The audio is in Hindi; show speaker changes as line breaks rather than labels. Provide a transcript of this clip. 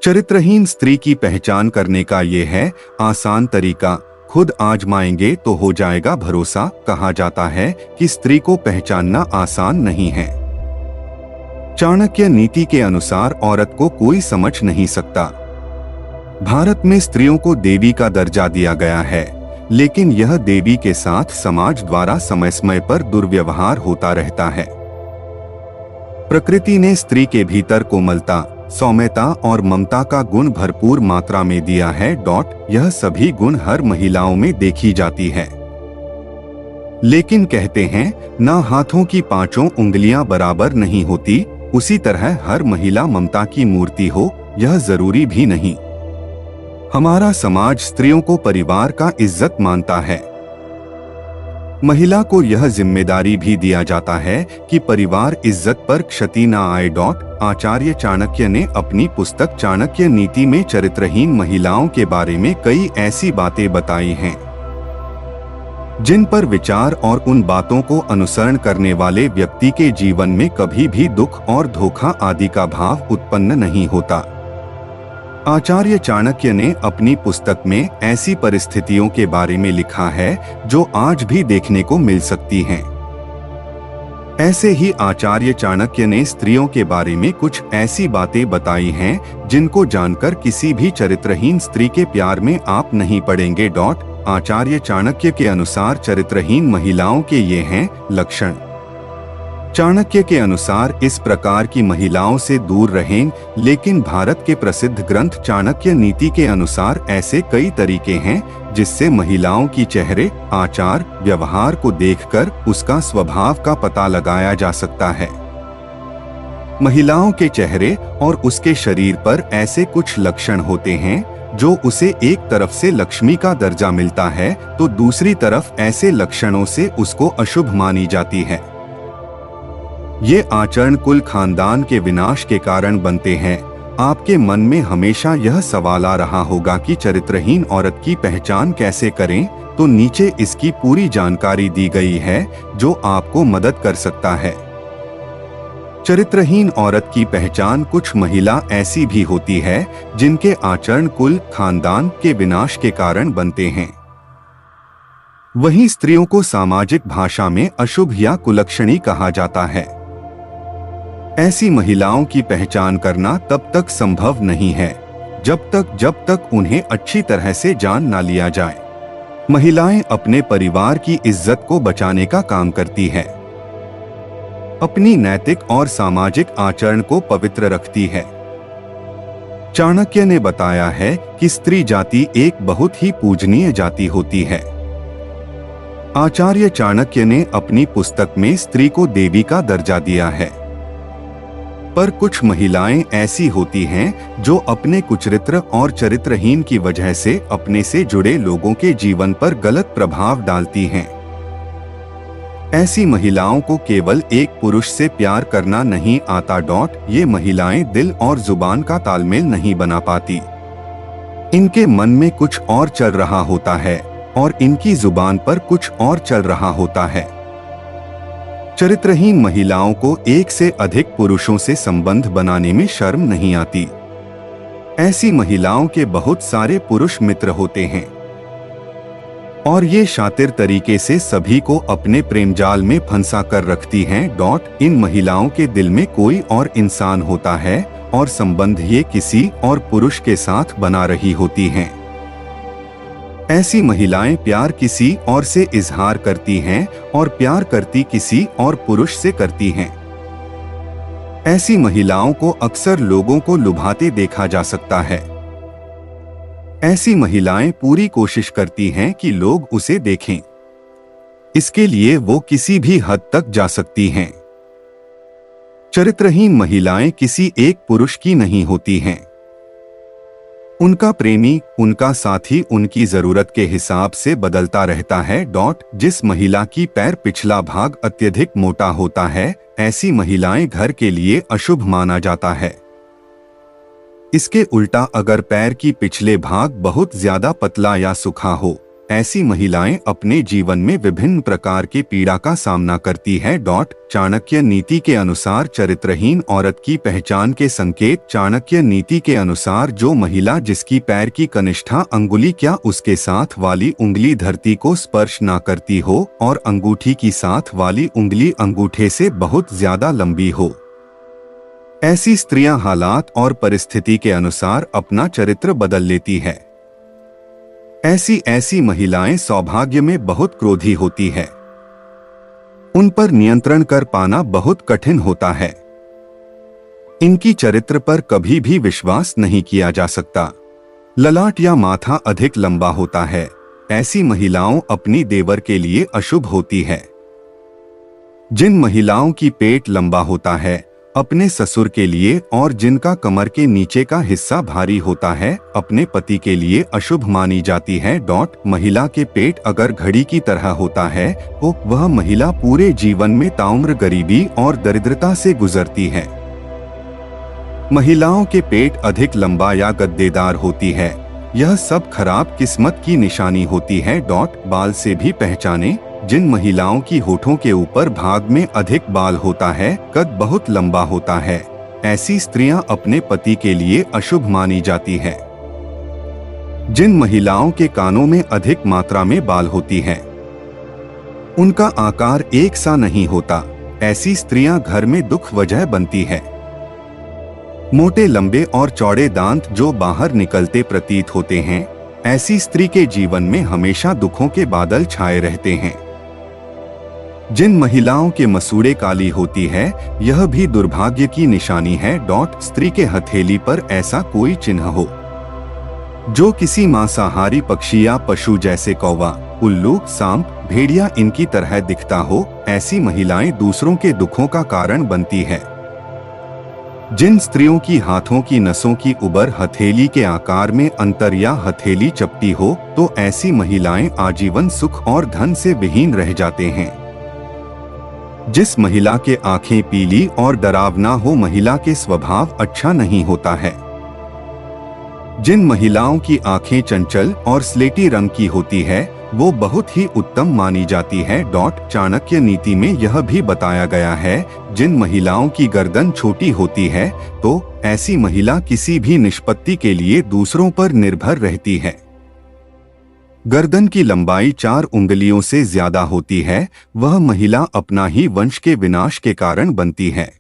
चरित्रहीन स्त्री की पहचान करने का ये है आसान तरीका, खुद आजमाएंगे तो हो जाएगा भरोसा। कहा जाता है कि स्त्री को पहचानना आसान नहीं है। चाणक्य नीति के अनुसार औरत को कोई समझ नहीं सकता। भारत में स्त्रियों को देवी का दर्जा दिया गया है, लेकिन यह देवी के साथ समाज द्वारा समय समय पर दुर्व्यवहार होता रहता है। प्रकृति ने स्त्री के भीतर कोमलता, सौम्यता और ममता का गुण भरपूर मात्रा में दिया है। यह सभी गुण हर महिलाओं में देखी जाती है। लेकिन कहते हैं ना हाथों की पांचों उंगलियां बराबर नहीं होती, उसी तरह हर महिला ममता की मूर्ति हो यह जरूरी भी नहीं। हमारा समाज स्त्रियों को परिवार का इज्जत मानता है। महिला को यह जिम्मेदारी भी दिया जाता है कि परिवार इज्जत पर क्षति न आए। आचार्य चाणक्य ने अपनी पुस्तक चाणक्य नीति में चरित्रहीन महिलाओं के बारे में कई ऐसी बातें बताई हैं जिन पर विचार और उन बातों को अनुसरण करने वाले व्यक्ति के जीवन में कभी भी दुख और धोखा आदि का भाव उत्पन्न नहीं होता। आचार्य चाणक्य ने अपनी पुस्तक में ऐसी परिस्थितियों के बारे में लिखा है जो आज भी देखने को मिल सकती हैं। ऐसे ही आचार्य चाणक्य ने स्त्रियों के बारे में कुछ ऐसी बातें बताई हैं जिनको जानकर किसी भी चरित्रहीन स्त्री के प्यार में आप नहीं पड़ेंगे। आचार्य चाणक्य के अनुसार चरित्रहीन महिलाओं के ये हैं लक्षण। चाणक्य के अनुसार इस प्रकार की महिलाओं से दूर रहें, लेकिन भारत के प्रसिद्ध ग्रंथ चाणक्य नीति के अनुसार ऐसे कई तरीके हैं जिससे महिलाओं की चेहरे, आचार, व्यवहार को देखकर उसका स्वभाव का पता लगाया जा सकता है। महिलाओं के चेहरे और उसके शरीर पर ऐसे कुछ लक्षण होते हैं जो उसे एक तरफ से लक्ष्मी का दर्जा मिलता है तो दूसरी तरफ ऐसे लक्षणों से उसको अशुभ मानी जाती है। ये आचरण कुल खानदान के विनाश के कारण बनते हैं। आपके मन में हमेशा यह सवाल आ रहा होगा कि चरित्रहीन औरत की पहचान कैसे करें, तो नीचे इसकी पूरी जानकारी दी गई है जो आपको मदद कर सकता है। चरित्रहीन औरत की पहचान कुछ महिला ऐसी भी होती है जिनके आचरण कुल खानदान के विनाश के कारण बनते हैं। वहीं स्त्रियों को सामाजिक भाषा में अशुभ या कुलक्षणी कहा जाता है। ऐसी महिलाओं की पहचान करना तब तक संभव नहीं है जब तक उन्हें अच्छी तरह से जान ना लिया जाए। महिलाएं अपने परिवार की इज्जत को बचाने का काम करती है, अपनी नैतिक और सामाजिक आचरण को पवित्र रखती है। चाणक्य ने बताया है कि स्त्री जाति एक बहुत ही पूजनीय जाति होती है। आचार्य चाणक्य ने अपनी पुस्तक में स्त्री को देवी का दर्जा दिया है। पर कुछ महिलाएं ऐसी होती हैं जो अपने कुचरित्र और चरित्रहीन की वजह से अपने से जुड़े लोगों के जीवन पर गलत प्रभाव डालती हैं। ऐसी महिलाओं को केवल एक पुरुष से प्यार करना नहीं आता। ये महिलाएं दिल और जुबान का तालमेल नहीं बना पाती। इनके मन में कुछ और चल रहा होता है और इनकी जुबान पर कुछ और चल रहा होता है। चरित्रहीन महिलाओं को एक से अधिक पुरुषों से संबंध बनाने में शर्म नहीं आती। ऐसी महिलाओं के बहुत सारे पुरुष मित्र होते हैं और ये शातिर तरीके से सभी को अपने प्रेम जाल में फंसा कर रखती हैं। इन महिलाओं के दिल में कोई और इंसान होता है और संबंध ये किसी और पुरुष के साथ बना रही होती हैं। ऐसी महिलाएं प्यार किसी और से इजहार करती हैं और प्यार करती किसी और पुरुष से करती हैं। ऐसी महिलाओं को अक्सर लोगों को लुभाते देखा जा सकता है। ऐसी महिलाएं पूरी कोशिश करती हैं कि लोग उसे देखें। इसके लिए वो किसी भी हद तक जा सकती हैं। चरित्रहीन महिलाएं किसी एक पुरुष की नहीं होती हैं। उनका प्रेमी, उनका साथी उनकी जरूरत के हिसाब से बदलता रहता है। जिस महिला की पैर पिछला भाग अत्यधिक मोटा होता है, ऐसी महिलाएं घर के लिए अशुभ माना जाता है। इसके उल्टा अगर पैर की पिछले भाग बहुत ज्यादा पतला या सूखा हो, ऐसी महिलाएं अपने जीवन में विभिन्न प्रकार की पीड़ा का सामना करती है। चाणक्य नीति के अनुसार चरित्रहीन औरत की पहचान के संकेत। चाणक्य नीति के अनुसार जो महिला जिसकी पैर की कनिष्ठा अंगुली क्या उसके साथ वाली उंगली धरती को स्पर्श ना करती हो और अंगूठी की साथ वाली उंगली अंगूठे से बहुत ज्यादा लंबी हो, ऐसी स्त्रियां हालात और परिस्थिति के अनुसार अपना चरित्र बदल लेती है। ऐसी महिलाएं सौभाग्य में बहुत क्रोधी होती है। उन पर नियंत्रण कर पाना बहुत कठिन होता है। इनकी चरित्र पर कभी भी विश्वास नहीं किया जा सकता। ललाट या माथा अधिक लंबा होता है। ऐसी महिलाओं अपनी देवर के लिए अशुभ होती है। जिन महिलाओं की पेट लंबा होता है अपने ससुर के लिए और जिनका कमर के नीचे का हिस्सा भारी होता है अपने पति के लिए अशुभ मानी जाती है। महिला के पेट अगर घड़ी की तरह होता है तो वह महिला पूरे जीवन में ताउम्र गरीबी और दरिद्रता से गुजरती है। महिलाओं के पेट अधिक लंबा या गद्देदार होती है, यह सब खराब किस्मत की निशानी होती है। बाल से भी पहचाने। जिन महिलाओं की होठों के ऊपर भाग में अधिक बाल होता है, कद बहुत लंबा होता है, ऐसी स्त्रियां अपने पति के लिए अशुभ मानी जाती है। जिन महिलाओं के कानों में अधिक मात्रा में बाल होती है, उनका आकार एक सा नहीं होता, ऐसी स्त्रियां घर में दुख वजह बनती है। मोटे लंबे और चौड़े दांत जो बाहर निकलते प्रतीत होते हैं, ऐसी स्त्री के जीवन में हमेशा दुखों के बादल छाए रहते हैं। जिन महिलाओं के मसूड़े काली होती है, यह भी दुर्भाग्य की निशानी है। स्त्री के हथेली पर ऐसा कोई चिन्ह हो जो किसी मांसाहारी पक्षी या पशु जैसे कौवा, उल्लू, सांप, भेड़िया इनकी तरह दिखता हो, ऐसी महिलाएं दूसरों के दुखों का कारण बनती है। जिन स्त्रियों की हाथों की नसों की उबर हथेली के आकार में अंतर या हथेली चपटी हो, तो ऐसी महिलाएं आजीवन सुख और धन से विहीन रह जाते हैं। जिस महिला के आंखें पीली और डरावना हो, महिला के स्वभाव अच्छा नहीं होता है। जिन महिलाओं की आंखें चंचल और स्लेटी रंग की होती है, वो बहुत ही उत्तम मानी जाती है। चाणक्य नीति में यह भी बताया गया है, जिन महिलाओं की गर्दन छोटी होती है, तो ऐसी महिला किसी भी निष्पत्ति के लिए दूसरों पर निर्भर रहती है। गर्दन की लंबाई 4 उंगलियों से ज्यादा होती है, वह महिला अपना ही वंश के विनाश के कारण बनती है।